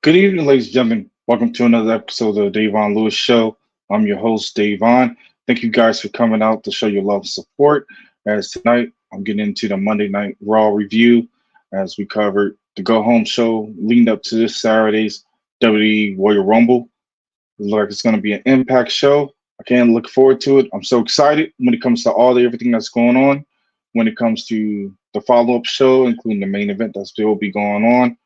Good evening, ladies and gentlemen. Welcome to another episode of the DaVon Lewis Show. I'm your host, DaVon. Thank you guys for coming out to show your love and support. As tonight, I'm getting into the Monday Night Raw review as we covered the Go Home show leading up to this Saturday's WWE Royal Rumble. It looks like it's going to be an impact show. I can't look forward to it. I'm so excited when it comes to everything that's going on. When it comes to the follow-up show, including the main event that still will be going on.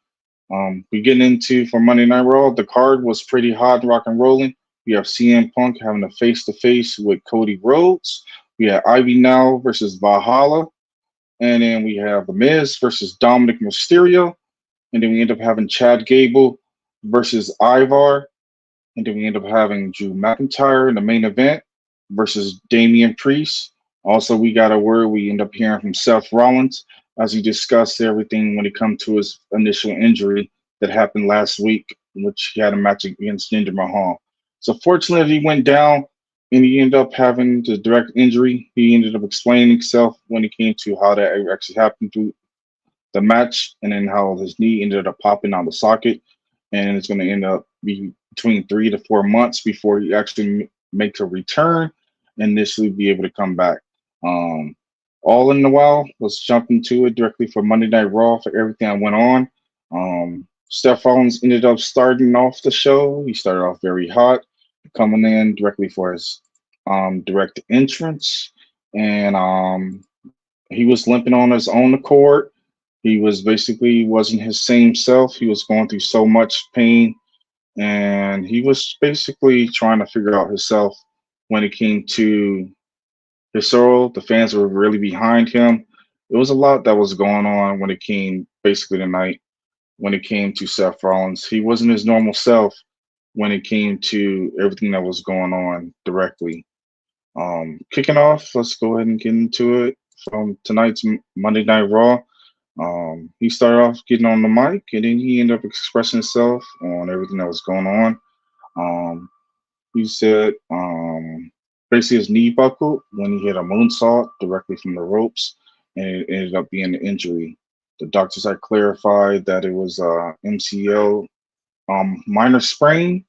We getting into for Monday Night Raw. The card was pretty hot, rock and rolling. We have CM Punk having a face-to-face with Cody Rhodes. We have Ivy now versus Valhalla, and then we have The Miz versus Dominik Mysterio, and then we end up having Chad Gable versus Ivar, and then we end up having Drew McIntyre in the main event versus Damian Priest. Also, we got a word we end up hearing from Seth Rollins as he discussed everything when it comes to his initial injury that happened last week, in which he had a match against Jinder Mahal. So fortunately, he went down and he ended up having the direct injury. He ended up explaining himself when it came to how that actually happened through the match and then how his knee ended up popping out of the socket. And it's going to end up be between 3 to 4 months before he actually makes a return and initially be able to come back. Um, all in the while, let's jump into it directly for Monday Night Raw for everything that went on. Seth Rollins ended up starting off the show. He started off very hot, coming in directly for his direct entrance, and he was limping on his own accord. He was basically wasn't his same self. He was going through so much pain, and he was basically trying to figure out himself when it came to his sorrow. The fans were really behind him. It was a lot that was going on when it came basically tonight. When it came to Seth Rollins, he wasn't his normal self when it came to everything that was going on directly. Kicking off, let's go ahead and get into it from tonight's Monday Night Raw. He started off getting on the mic, and then he ended up expressing himself on everything that was going on. Um, he said basically his knee buckled when he hit a moonsault directly from the ropes, and it ended up being an injury. The doctors had clarified that it was MCL minor sprain,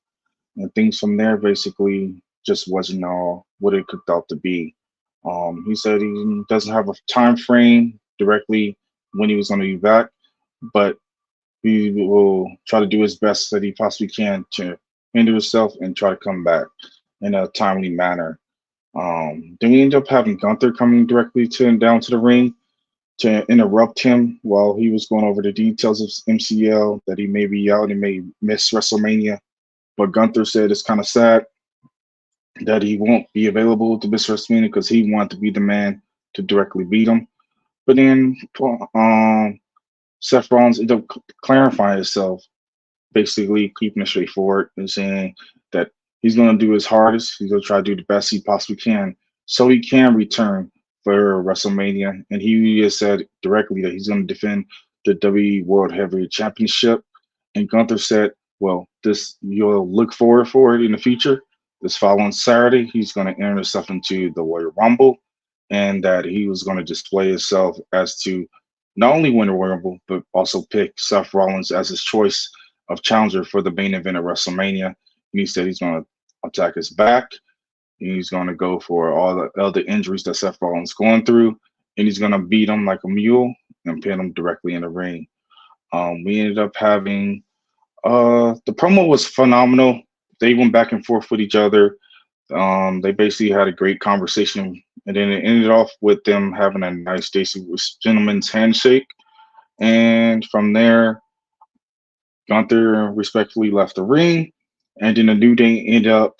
and things from there basically just wasn't all what it cooked out to be. He said he doesn't have a time frame directly when he was going to be back, but he will try to do his best that he possibly can to handle himself and try to come back in a timely manner. Then we end up having Gunther coming directly to him down to the ring to interrupt him while he was going over the details of MCL that he may be out and may miss WrestleMania. But Gunther said it's kind of sad that he won't be available to miss WrestleMania because he wanted to be the man to directly beat him. But then Seth Rollins ended up clarifying himself, basically keeping it straightforward and saying that he's going to do his hardest. He's going to try to do the best he possibly can so he can return for WrestleMania. And he has said directly that he's going to defend the WWE World Heavyweight Championship. And Gunther said, well, this you'll look forward for it in the future. This following Saturday, he's going to enter himself into the Royal Rumble, and that he was going to display himself as to not only win the Royal Rumble, but also pick Seth Rollins as his choice of challenger for the main event of WrestleMania. And he said he's going to attack his back. And he's going to go for all the other injuries that Seth Rollins is going through, and he's going to beat him like a mule and pin him directly in the ring. We ended up having the promo was phenomenal. They went back and forth with each other. They basically had a great conversation, and then it ended off with them having a nice, gentleman's handshake. And from there, Gunther respectfully left the ring, and then the New Day ended up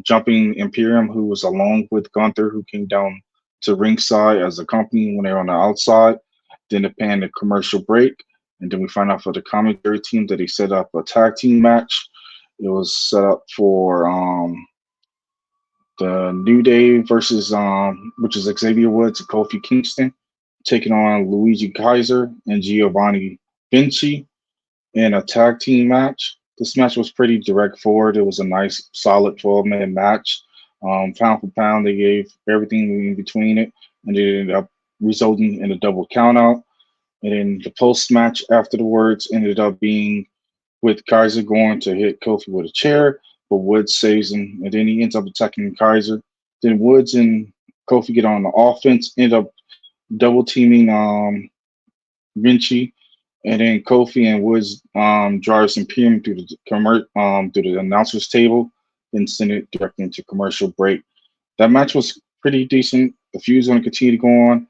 jumping Imperium, who was along with Gunther, who came down to ringside as a company when they were on the outside. Then they panned a commercial break, and then we find out for the commentary team that he set up a tag team match. It was set up for the New Day versus which is Xavier Woods and Kofi Kingston, taking on Luigi Kaiser and Giovanni Vinci in a tag team match. This match was pretty direct forward. It was a nice, solid 12-minute match. Pound for pound, they gave everything in between it, and it ended up resulting in a double countout. And then the post match afterwards ended up being with Kaiser going to hit Kofi with a chair, but Woods saves him, and then he ends up attacking Kaiser. Then Woods and Kofi get on the offense, end up double teaming Vinci, and then Kofi and Woods drives Imperium through the through the announcers table, and send it directly into commercial break. That match was pretty decent. The feud's going to continue to go on,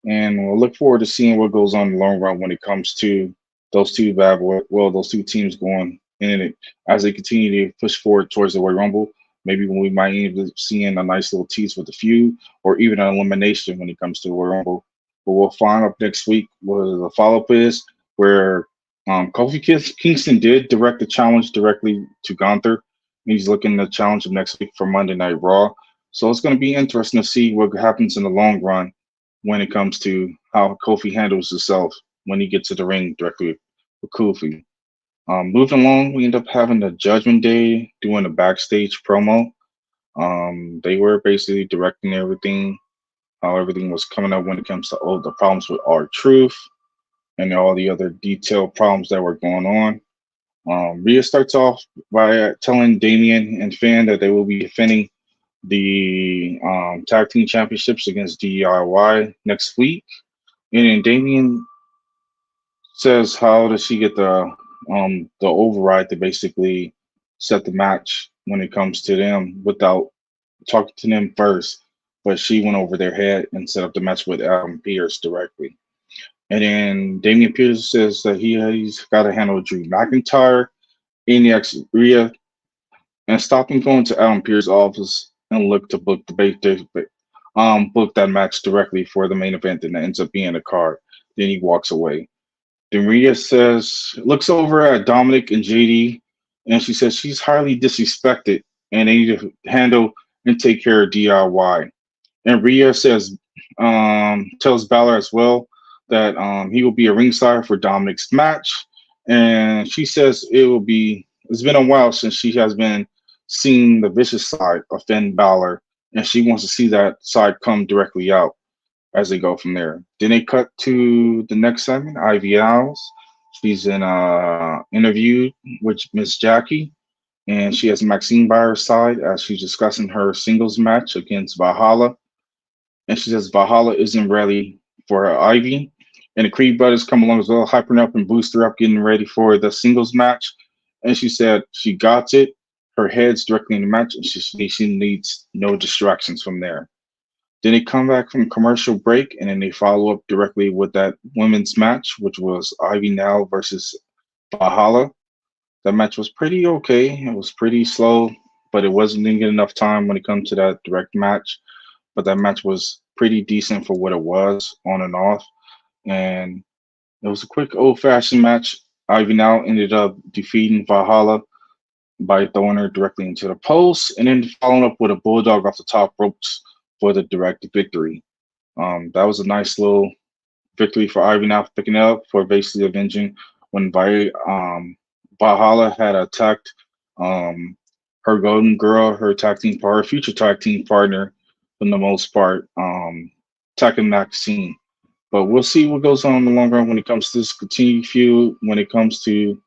and we'll look forward to seeing what goes on in the long run when it comes to those two those two teams going in it as they continue to push forward towards the Royal Rumble. Maybe when we might end up seeing a nice little tease with the feud, or even an elimination when it comes to the Royal Rumble. But we'll find out next week what the follow up is, where Kofi Kingston did direct the challenge directly to Gunther. He's looking to challenge him next week for Monday Night Raw. So it's going to be interesting to see what happens in the long run when it comes to how Kofi handles himself when he gets to the ring directly with Kofi. Moving along, we end up having the Judgment Day doing a backstage promo. They were basically directing everything, how everything was coming up when it comes to all the problems with R-Truth and all the other detailed problems that were going on. Rhea starts off by telling Damian and Finn that they will be defending the tag team championships against DIY next week. And then Damian says, how does she get the override to basically set the match when it comes to them without talking to them first? But she went over their head and set up the match with Adam Pearce directly. And then Damian Pierce says that he's got to handle Drew McIntyre, Eniax Rhea, and stop him going to Adam Pearce's office and look to book book that match directly for the main event, and it ends up being a card. Then he walks away. Then Rhea looks over at Dominik and JD, and she says she's highly disrespected, and they need to handle and take care of DIY. And Rhea tells Balor as well that he will be a ringside for Dominik's match, and she says it's been a while since she has been seeing the vicious side of Finn Balor, and she wants to see that side come directly out as they go from there. Then they cut to the next segment, Ivy Niles. She's in an interview with Miss Jackie, and she has Maxine by her side as she's discussing her singles match against Valhalla. And she says Valhalla isn't ready for her Ivy. And the Creed brothers come along as well, hyping up and boost her up, getting ready for the singles match. And she said she got it. Her head's directly in the match, and she needs no distractions from there. Then they come back from commercial break, and then they follow up directly with that women's match, which was Ivy Now versus Valhalla. That match was pretty okay. It was pretty slow, but it wasn't getting enough time when it comes to that direct match. But that match was pretty decent for what it was, on and off. And it was a quick old-fashioned match. Ivy Now ended up defeating Valhalla by throwing her directly into the post, and then following up with a bulldog off the top ropes for the direct victory. That was a nice little victory for Ivy Now picking it up for basically avenging when Valhalla had attacked her golden girl, her future tag team partner, for the most part, attacking Maxine. But we'll see what goes on in the long run when it comes to this continued feud, when it comes to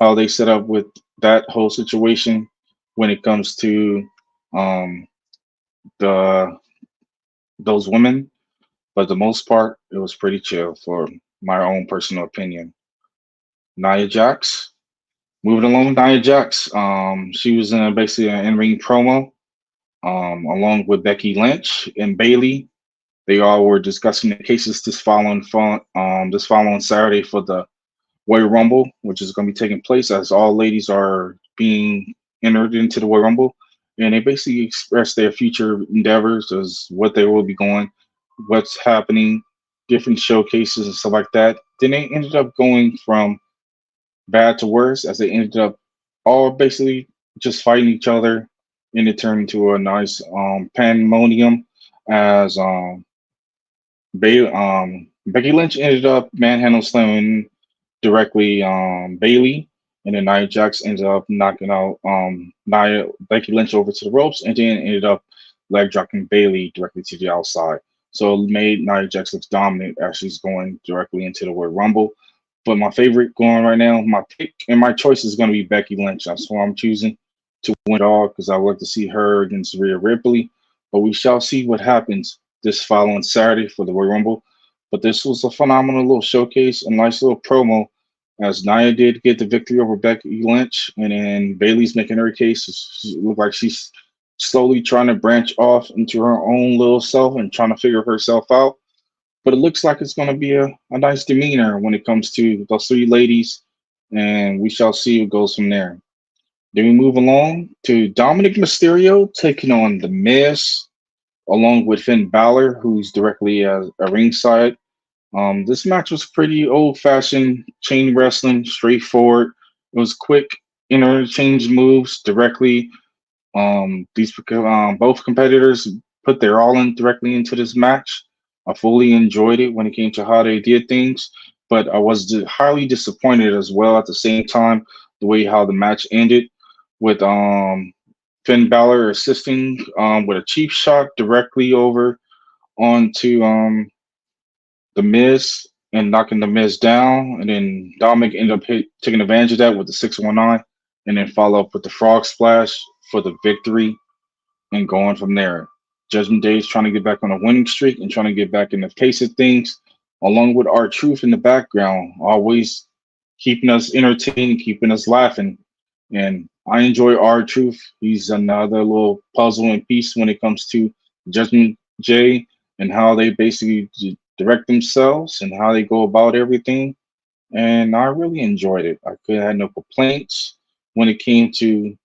how they set up with that whole situation, when it comes to the those women. But the most part, it was pretty chill for my own personal opinion. Nia Jax. Moving along with Nia Jax. She was in basically an in-ring promo along with Becky Lynch and Bayley. They all were discussing the cases this following Saturday for the Royal Rumble, which is going to be taking place as all ladies are being entered into the Royal Rumble. And they basically expressed their future endeavors as what they will be going, what's happening, different showcases and stuff like that. Then they ended up going from bad to worse as they ended up all basically just fighting each other, and it turned into a nice pandemonium as Becky Lynch ended up manhandle slamming directly Bayley, and then Nia Jax ended up knocking out Becky Lynch over to the ropes, and then ended up leg dropping Bayley directly to the outside. So it made Nia Jax look dominant as she's going directly into the Royal Rumble. But my favorite going right now, my pick and my choice is going to be Becky Lynch. That's who I'm choosing to win it all because I would like to see her against Rhea Ripley. But we shall see what happens this following Saturday for the Royal Rumble. But this was a phenomenal little showcase, a nice little promo as Nia did get the victory over Becky Lynch, and then Bailey's making her case. It looked like she's slowly trying to branch off into her own little self and trying to figure herself out. But it looks like it's going to be a nice demeanor when it comes to those three ladies, and we shall see what goes from there. Then we move along to Dominik Mysterio taking on The Miz, along with Finn Balor, who's directly a ringside. This match was pretty old-fashioned chain wrestling, straightforward. It was quick interchange moves directly. Both competitors put their all in directly into this match. I fully enjoyed it when it came to how they did things, but I was highly disappointed as well at the same time the way how the match ended with Finn Balor assisting with a cheap shot directly over onto the Miz and knocking the Miz down, and then Dominic ended up taking advantage of that with the 619, and then follow up with the Frog Splash for the victory, and going from there. Judgment Day is trying to get back on a winning streak and trying to get back in the pace of things, along with our truth in the background, always keeping us entertained, keeping us laughing. And I enjoy our truth. He's another little puzzle and piece when it comes to Judgment Day and how they basically direct themselves and how they go about everything. And I really enjoyed it. I could have had no complaints when it came to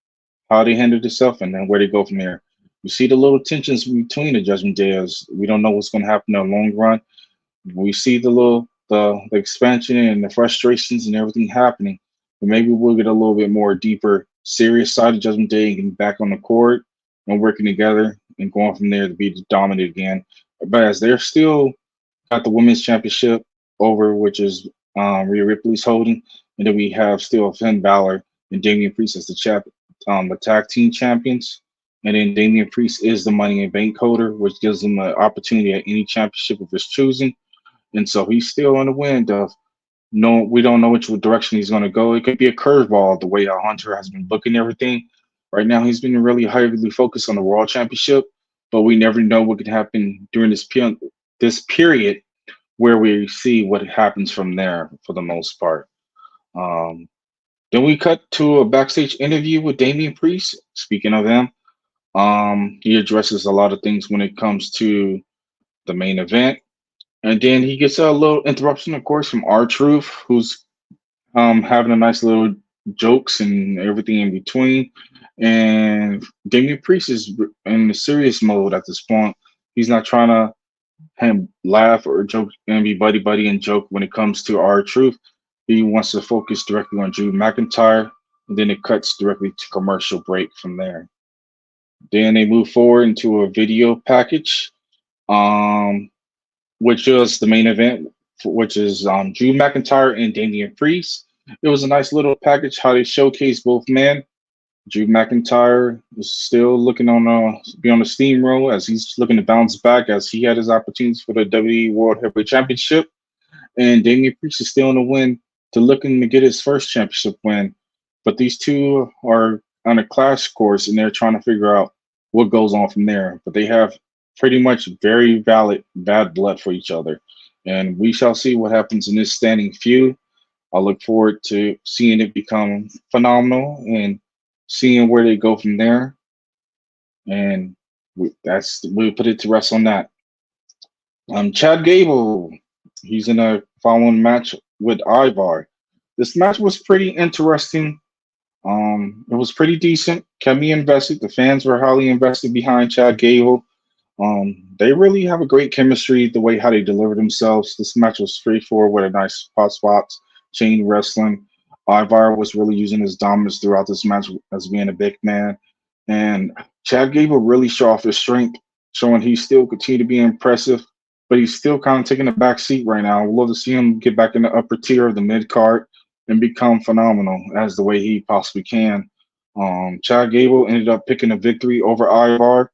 how they handled themselves and then where they go from there. You see the little tensions between the Judgment Day as we don't know what's going to happen in the long run. We see the expansion and the frustrations and everything happening. But maybe we'll get a little bit more deeper, serious side of Judgment Day and getting back on the court and working together and going from there to be the dominant again. But as they're still got the women's championship over, which is Rhea Ripley's holding, and then we have still Finn Balor and Damian Priest as the tag team champions. And then Damian Priest is the Money in Bank holder, which gives him an opportunity at any championship of his choosing. And so he's still in the wind of no, we don't know which direction he's going to go. It could be a curveball the way how Hunter has been booking everything. Right now, he's been really heavily focused on the World Championship, but we never know what could happen during this period where we see what happens from there for the most part. Then we cut to a backstage interview with Damian Priest. Speaking of him, he addresses a lot of things when it comes to the main event. And then he gets a little interruption, of course, from R-Truth, who's having a nice little jokes and everything in between. And Damian Priest is in the serious mode at this point. He's not trying to laugh or joke and be buddy buddy and joke when it comes to R-Truth. He wants to focus directly on Drew McIntyre, and then it cuts directly to commercial break from there. Then they move forward into a video package, which was the main event, which is Drew McIntyre and Damian Priest. It was a nice little package how they showcased both men. Drew McIntyre is still looking be on the steamroll as he's looking to bounce back as he had his opportunities for the WWE World Heavyweight Championship. And Damian Priest is still in the win looking to get his first championship win. But these two are on a clash course and they're trying to figure out what goes on from there. But they have pretty much very valid bad blood for each other. And we shall see what happens in this standing feud. I look forward to seeing it become phenomenal and seeing where they go from there. And we'll put it to rest on that. Chad Gable, he's in a following match with Ivar. This match was pretty interesting. It was pretty decent. Kept me invested. The fans were highly invested behind Chad Gable. They really have a great chemistry, the way how they deliver themselves. This match was straightforward with a nice hot spots, chain wrestling. Ivar was really using his dominance throughout this match as being a big man. And Chad Gable really showed off his strength, showing he still continue to be impressive, but he's still kind of taking a back seat right now. I would love to see him get back in the upper tier of the mid card and become phenomenal as the way he possibly can. Chad Gable ended up picking a victory over Ivar.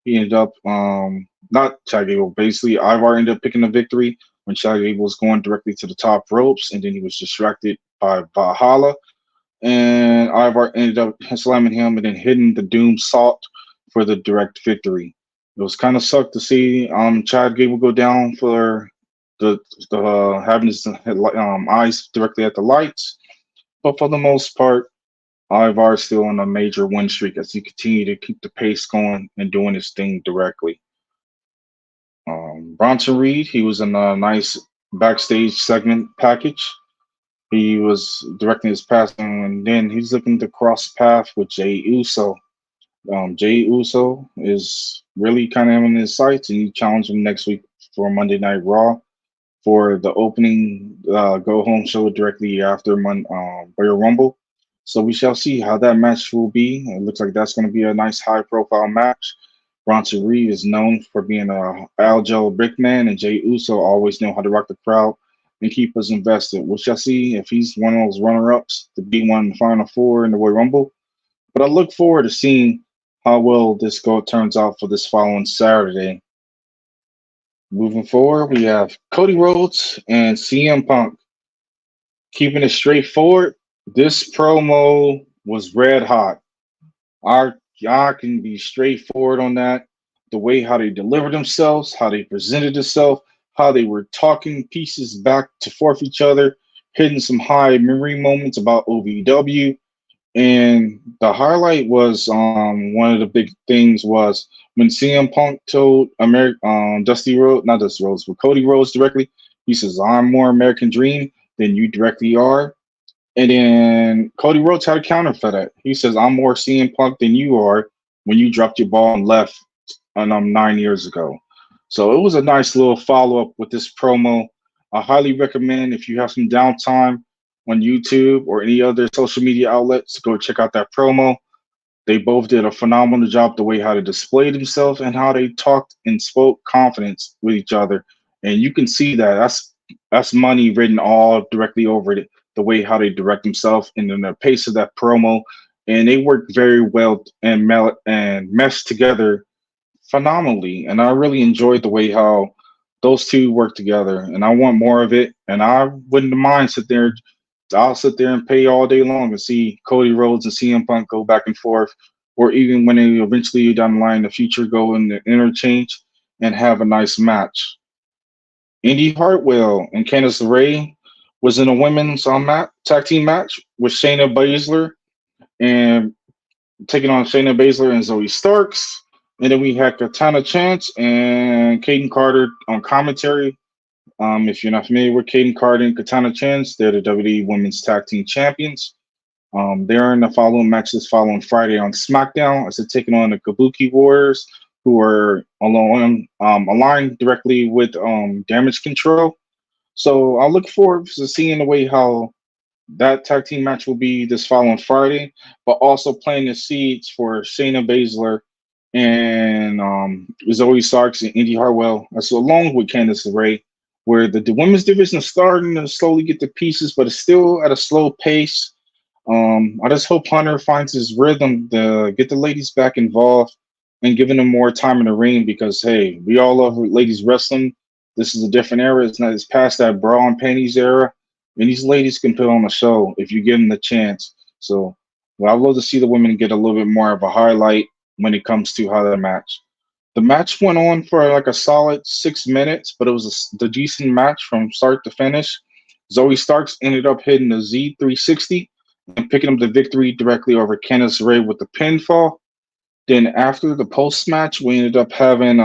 He ended up not Chad Gable, basically Ivar ended up picking a victory when Chad Gable was going directly to the top ropes, and then he was distracted by Valhalla, and Ivar ended up slamming him and then hitting the Doom Salt for the direct victory. It was kind of sucked to see Chad Gable go down for the having his eyes directly at the lights, but for the most part, Ivar is still on a major win streak as he continued to keep the pace going and doing his thing directly. Bronson Reed, he was in a nice backstage segment package. He was directing his passing, and then he's looking to cross path with Jey Uso. Jey Uso is really kind of in his sights, and he challenged him next week for Monday Night Raw for the opening go home show directly after Royal Rumble. So we shall see how that match will be. It looks like that's going to be a nice high profile match. Bronson Reed is known for being a agile brick man, and Jey Uso always know how to rock the crowd and keep us invested. We shall see if he's one of those runner-ups to be one in the final four in the Royal Rumble. But I look forward to seeing how well this turns out for this following Saturday. Moving forward, we have Cody Rhodes and CM Punk. Keeping it straightforward, this promo was red hot. I can be straightforward on that. The way how they delivered themselves, how they presented themselves, how they were talking pieces back to forth each other, hitting some high memory moments about OVW. And the highlight was one of the big things was when CM Punk told Dusty Rhodes, not Dusty Rhodes, but Cody Rhodes directly, he says, "I'm more American Dream than you directly are." And then Cody Rhodes had a counter for that. He says, "I'm more CM Punk than you are when you dropped your ball and left 9 years ago." So it was a nice little follow up with this promo. I highly recommend if you have some downtime on YouTube or any other social media outlets to go check out that promo. They both did a phenomenal job the way how they displayed themselves and how they talked and spoke confidence with each other. And you can see that that's money written all directly over it, the way how they direct themselves and then the pace of that promo. And they worked very well and meshed together phenomenally. And I really enjoyed the way how those two work together. And I want more of it. And I wouldn't mind I'll sit there and pay all day long to see Cody Rhodes and CM Punk go back and forth, or even when they eventually down the line in the future go in the interchange and have a nice match. Indy Hartwell and Candice LeRae was in a women's tag team match with Shayna Baszler and taking on Shayna Baszler and Zoe Starks. And then we had Katana Chance and Kaden Carter on commentary. If you're not familiar with Kaden Carter and Katana Chance, they're the WWE Women's Tag Team Champions. They're in the following match this following Friday on SmackDown as they're taking on the Kabuki Warriors, who are aligned directly with Damage Control. So I look forward to seeing the way how that tag team match will be this following Friday, but also planting the seeds for Shayna Baszler and Zoe Starks and Indy Hartwell, along with Candice LeRae, where the women's division is starting to slowly get the pieces, but it's still at a slow pace. I just hope Hunter finds his rhythm to get the ladies back involved and giving them more time in the ring because, hey, we all love ladies wrestling. This is a different era. It's past that bra and panties era. And these ladies can put on a show if you give them the chance. So I'd love to see the women get a little bit more of a highlight when it comes to how that match. The match went on for like a solid 6 minutes, but it was a decent match from start to finish. Zoe Starks ended up hitting the Z360 and picking up the victory directly over Candice LeRae with the pinfall. Then after the post-match, we ended up having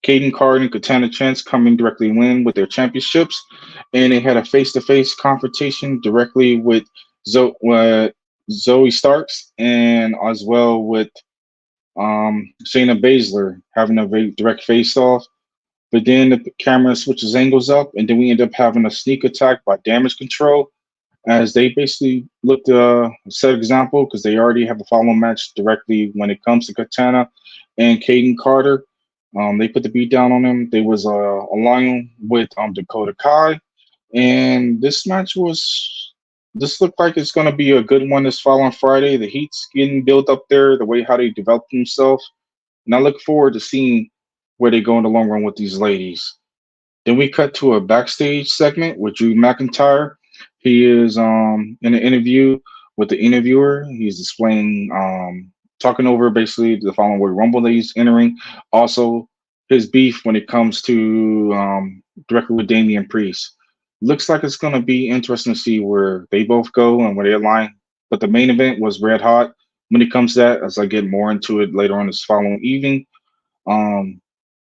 Kaden Carter and Katana Chance coming directly win with their championships. And they had a face-to-face confrontation directly with Zoe Starks and as well with Shayna Baszler having a very direct face-off. But then the camera switches angles up, and then we end up having a sneak attack by Damage Control as they basically look to set example because they already have a follow-on match directly when it comes to Katana and Kaden Carter. They put the beat down on him. They was along with Dakota Kai, and this looked like it's going to be a good one this following Friday. The heat's getting built up there, the way how they develop themselves, and I look forward to seeing where they go in the long run with these ladies. Then we cut to a backstage segment with Drew McIntyre. He is in an interview with the interviewer. He's displaying talking over basically the following Royal Rumble that he's entering. Also, his beef when it comes to directly with Damian Priest. Looks like it's going to be interesting to see where they both go and where they align. But the main event was red hot when it comes to that. As I get more into it later on this following evening. Um,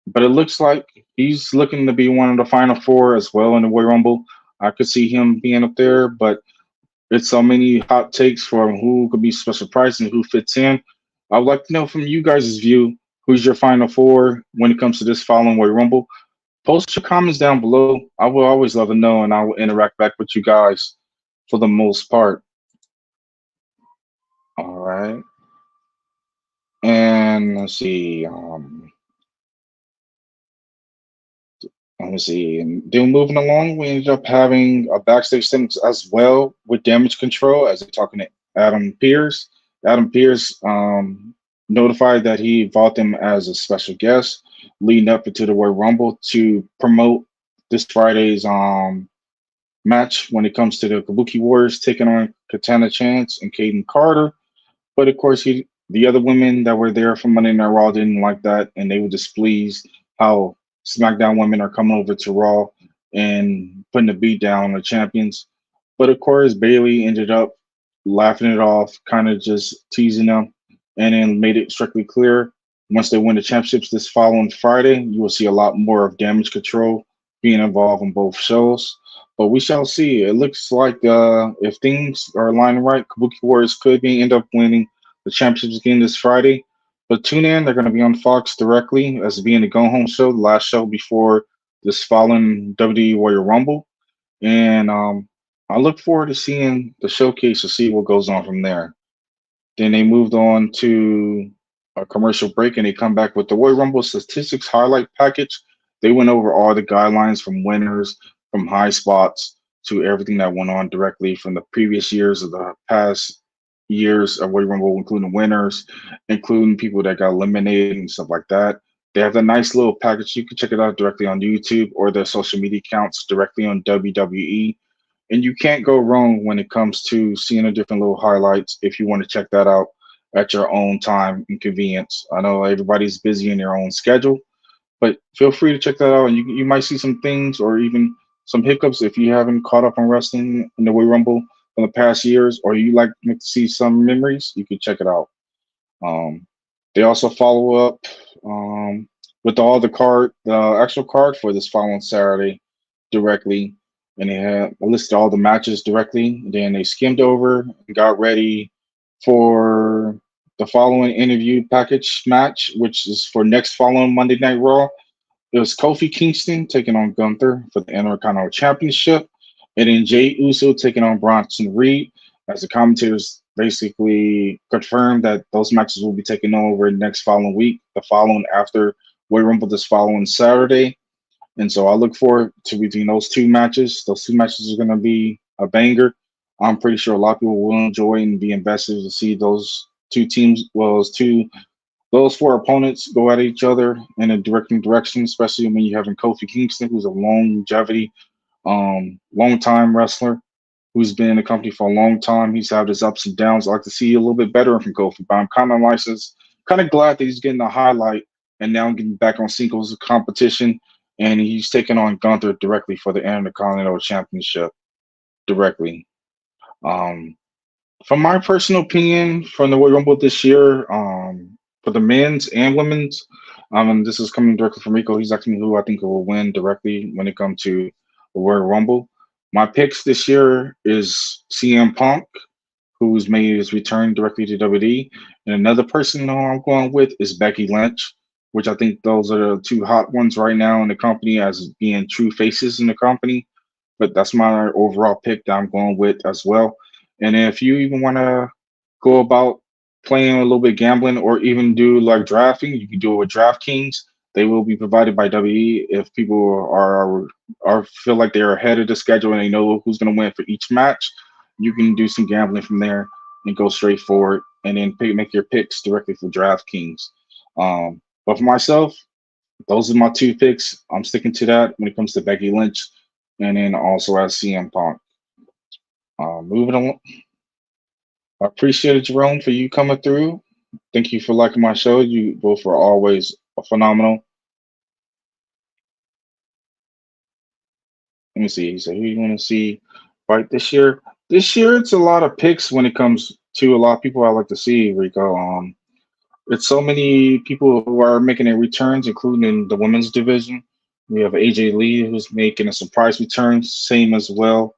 but it looks like he's looking to be one of the final four as well in the Royal Rumble. I could see him being up there, but it's so many hot takes for who could be special price and who fits in. I would like to know from you guys' view who's your final four when it comes to this following Royal Rumble. Post your comments down below. I will always love to know, and I will interact back with you guys for the most part. All right, and let's see. Let me see. And then moving along, we ended up having a backstage segment as well with Damage Control as they're talking to Adam Pearce. Adam Pearce notified that he involved him as a special guest leading up into the Royal Rumble to promote this Friday's match when it comes to the Kabuki Warriors taking on Katana Chance and Caden Carter. But of course, the other women that were there from Monday Night Raw didn't like that, and they were displeased how SmackDown women are coming over to Raw and putting a beat down on the champions. But of course, Bailey ended up laughing it off, kind of just teasing them, and then made it strictly clear once they win the championships this following Friday, you will see a lot more of Damage Control being involved in both shows. But we shall see. It looks like if things are aligning right, Kabuki Warriors could be end up winning the championships again this Friday. But tune in; they're going to be on Fox directly as being the Go Home show, the last show before this following WWE Warrior Rumble. And I look forward to seeing the showcase to see what goes on from there. Then they moved on to a commercial break and they come back with the Royal Rumble statistics highlight package. They went over all the guidelines from winners, from high spots to everything that went on directly from the previous years of the past years of Royal Rumble, including winners, including people that got eliminated and stuff like that. They have a nice little package. You can check it out directly on YouTube or their social media accounts directly on WWE. And you can't go wrong when it comes to seeing the different little highlights if you want to check that out at your own time and convenience. I know everybody's busy in their own schedule, but feel free to check that out. And you might see some things or even some hiccups if you haven't caught up on wrestling in the Royal Rumble from the past years, or you like to see some memories, you can check it out. They also follow up with all the actual card for this following Saturday directly, and they had listed all the matches directly. Then they skimmed over and got ready for the following interview package match, which is for next following Monday Night Raw. It was Kofi Kingston taking on Gunther for the Intercontinental Championship, and then Jay Uso taking on Bronson Reed. As the commentators basically confirmed that those matches will be taken over next following week, the following after Royal Rumble this following Saturday. And so I look forward to between those two matches. Those two matches are going to be a banger. I'm pretty sure a lot of people will enjoy and be invested to see those two teams, well, those four opponents go at each other in a directing direction, especially when you're having Kofi Kingston, who's a longevity, long time wrestler who's been in the company for a long time. He's had his ups and downs. I like to see a little bit better from Kofi, but I'm kind of glad that he's getting a highlight and now getting back on singles competition. And he's taking on Gunther directly for the Intercontinental Championship directly. Um, from my personal opinion, from the Royal Rumble this year, for the men's and women's, and this is coming directly from Rico. He's asking me who I think will win directly when it comes to the Royal Rumble. My picks this year is CM Punk, who's made his return directly to WWE, and another person who I'm going with is Becky Lynch, which I think those are the two hot ones right now in the company as being true faces in the company. But that's my overall pick that I'm going with as well. And if you even want to go about playing a little bit gambling or even do like drafting, you can do it with DraftKings. They will be provided by WWE if people are feel like they're ahead of the schedule and they know who's going to win for each match. You can do some gambling from there and go straight forward, and then make your picks directly for DraftKings. But for myself, those are my two picks. I'm sticking to that when it comes to Becky Lynch, and then also as CM Punk. Moving on, I appreciate it, Jerome, for you coming through. Thank you for liking my show. You both are always phenomenal. Let me see. So who you want to see fight this year? This year, it's a lot of picks when it comes to a lot of people I like to see, Rico. It's so many people who are making their returns, including in the women's division. We have AJ Lee, who's making a surprise return, same as well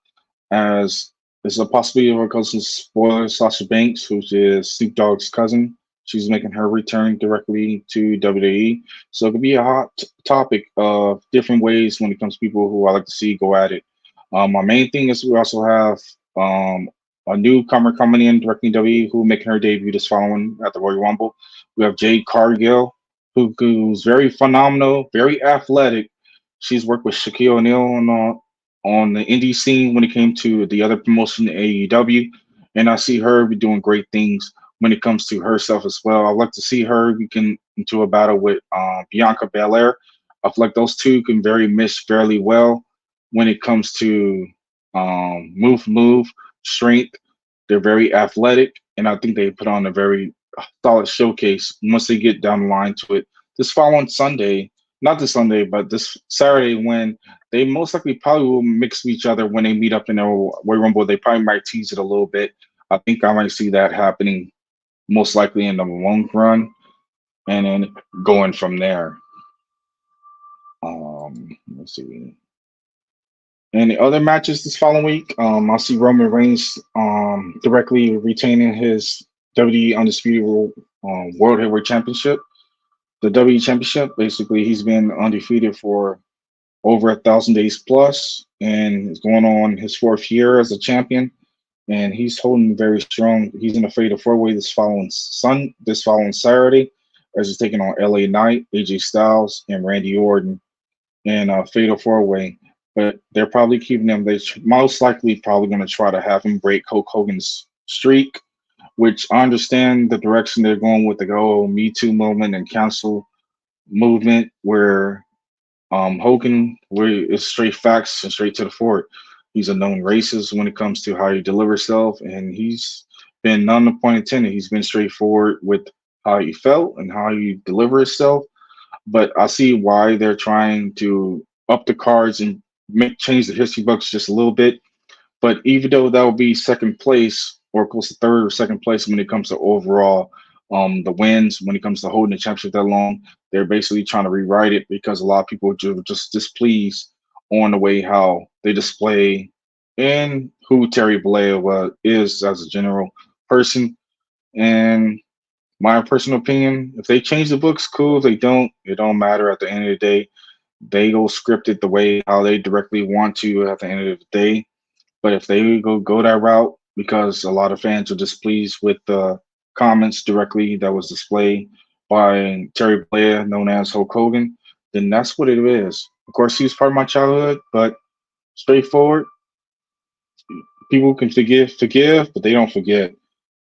as there's a possibility of her cousin spoiler Sasha Banks, who's is Snoop Dogg's cousin. She's making her return directly to WWE. So it could be a hot topic of different ways when it comes to people who I like to see go at it. My main thing is we also have um, a newcomer coming in directly in WWE who making her debut this following at the Royal Rumble. We have Jade Cargill, who's very phenomenal, very athletic. She's worked with Shaquille O'Neal on the indie scene when it came to the other promotion, AEW, and I see her be doing great things when it comes to herself as well. I'd like to see her get into a battle with Bianca Belair. I feel like those two can very mesh fairly well when it comes to move, strength. They're very athletic, and I think they put on a very solid showcase once they get down the line to it. This following Sunday, not this Sunday, but this Saturday, when they most likely probably will mix with each other when they meet up in their Royal Rumble. They probably might tease it a little bit. I think I might see that happening most likely in the long run, and then going from there. Let's see. And the other matches this following week, I see Roman Reigns directly retaining his WWE Undisputed World Heavyweight Championship. The WWE Championship, basically, he's been undefeated for over 1,000 days plus, and is going on his fourth year as a champion. And he's holding very strong. He's in a fatal four-way this following Saturday, as he's taking on LA Knight, AJ Styles, and Randy Orton in a fatal four-way. But they're probably keeping him. They most likely probably going to try to have him break Hulk Hogan's streak, which I understand the direction they're going with the whole Me Too movement and cancel movement, where Hogan is straight facts and straight to the fort. He's a known racist when it comes to how he delivers himself, and he's been none the point intended. He's been straightforward with how he felt and how he deliver himself. But I see why they're trying to up the cards and change the history books just a little bit. But even though that will be second place or close to third or second place when it comes to overall the wins, when it comes to holding the championship that long, they're basically trying to rewrite it because a lot of people just displeased on the way how they display and who Terry Bollea is as a general person. And my personal opinion, if they change the books, cool. If they don't, it don't matter. At the end of the day, they go script it the way how they directly want to at the end of the day. But if they go that route, because a lot of fans are displeased with the comments directly that was displayed by Terry Blair, known as Hulk Hogan, then that's what it is. Of course, he was part of my childhood, but straightforward, people can forgive, but they don't forget.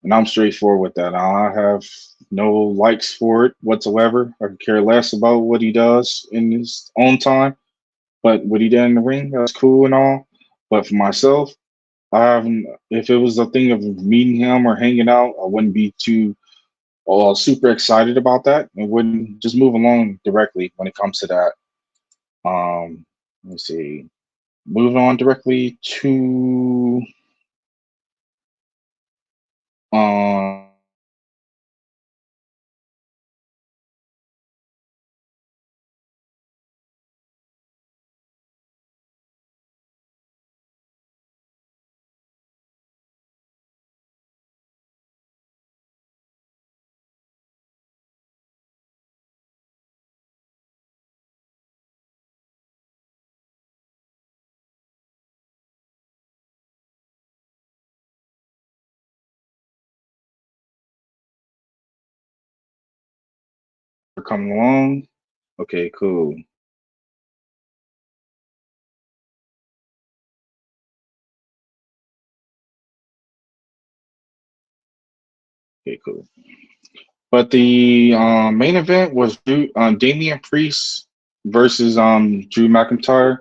And I'm straightforward with that. I have no likes for it whatsoever. I could care less about what he does in his own time. But what he did in the ring, that's cool and all. But for myself, I haven't. If it was a thing of meeting him or hanging out, I wouldn't be too super excited about that. I wouldn't just move along directly when it comes to that. Let me see. Moving on directly to um, coming along. Okay, cool. Okay, cool. But the main event was Damian Priest versus Drew McIntyre.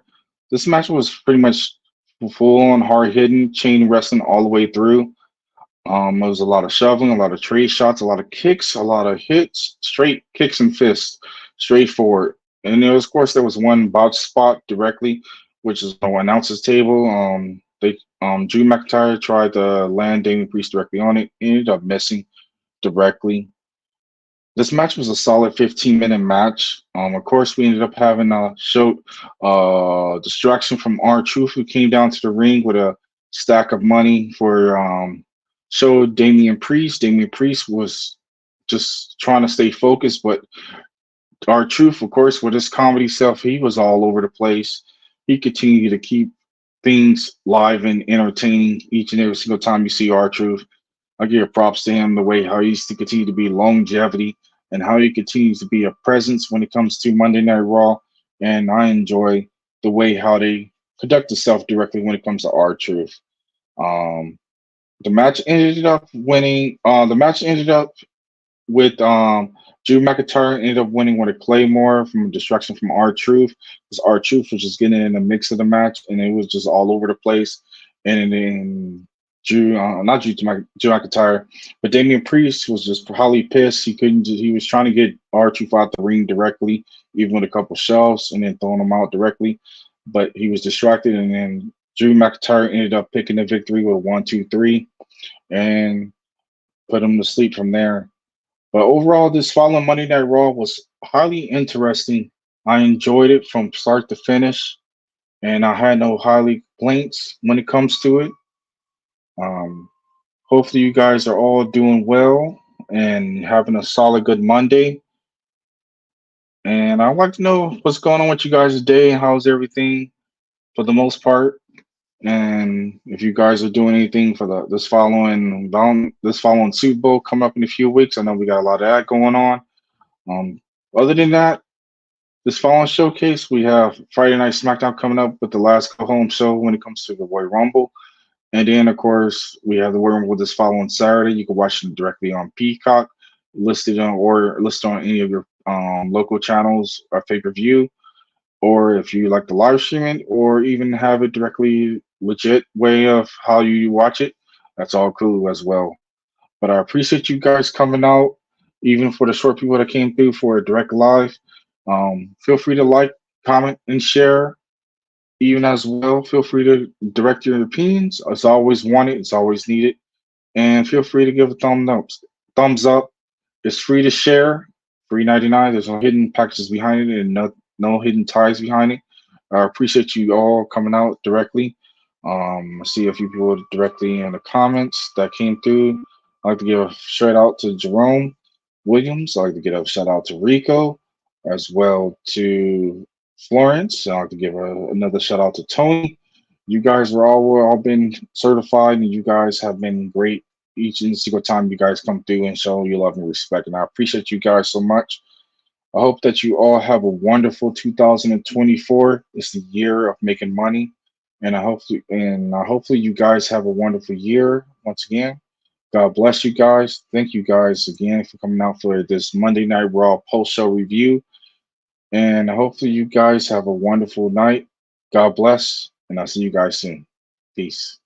This match was pretty much full on hard hitting, chain wrestling all the way through. There was a lot of shoveling, a lot of trade shots, a lot of kicks, a lot of hits, straight kicks and fists, straight forward. And there was, of course, there was one botch spot directly, which is no announcer's table. They Drew McIntyre tried to land Damian Priest directly on it, ended up missing directly. This match was a solid 15-minute match. Of course, we ended up having a show distraction from R-Truth, who came down to the ring with a stack of money for showed Damian Priest. Damian Priest was just trying to stay focused, but R-Truth, of course, with his comedy self, he was all over the place. He continued to keep things live and entertaining each and every single time you see R-Truth. I give props to him the way how he used to continue to be longevity and how he continues to be a presence when it comes to Monday Night Raw. And I enjoy the way how they conduct themselves directly when it comes to R-Truth. Um, the match ended up winning. The match ended up with Drew McIntyre ended up winning with a Claymore from a distraction from R-Truth. Because R-Truth was just getting in the mix of the match, and it was just all over the place. And then not Drew McIntyre, but Damian Priest was just probably pissed. He was trying to get R-Truth out the ring directly, even with a couple shoves, and then throwing him out directly. But he was distracted, and then Drew McIntyre ended up picking the victory with a 1-2-3 and put him to sleep from there. But overall, this following Monday Night Raw was highly interesting. I enjoyed it from start to finish, and I had no highly complaints when it comes to it. Um, Hopefully, you guys are all doing well and having a solid, good Monday. And I'd like to know what's going on with you guys today. How's everything for the most part? And if you guys are doing anything for this following Super Bowl coming up in a few weeks, I know we got a lot of that going on. Um, Other than that, this following showcase, we have Friday Night SmackDown coming up with the last go home show when it comes to the Royal Rumble. And then, of course, we have the Royal Rumble this following Saturday. You can watch it directly on Peacock, listed on any of your local channels or pay-per-view. Or if you like to live stream it, or even have it directly legit way of how you watch it, that's all cool as well. But I appreciate you guys coming out, even for the short people that came through for a direct live. Feel free to like, comment, and share. Even as well, feel free to direct your opinions. It's always wanted. It's always needed. And feel free to give a thumbs up. It's free to share. Free 99. There's no hidden packages behind it and no hidden ties behind it. I appreciate you all coming out directly. I see a few people directly in the comments that came through. I'd like to give a shout out to Jerome Williams. I'd like to give a shout out to Rico, as well to Florence. I'd like to give another shout out to Tony. You guys were all been certified, and you guys have been great each and single time you guys come through and show your love and respect. And I appreciate you guys so much. I hope that you all have a wonderful 2024. It's the year of making money, and hopefully you guys have a wonderful year once again. God bless you guys. Thank you guys again for coming out for this Monday Night Raw post show review, and hopefully you guys have a wonderful night. God bless, and I'll see you guys soon. Peace.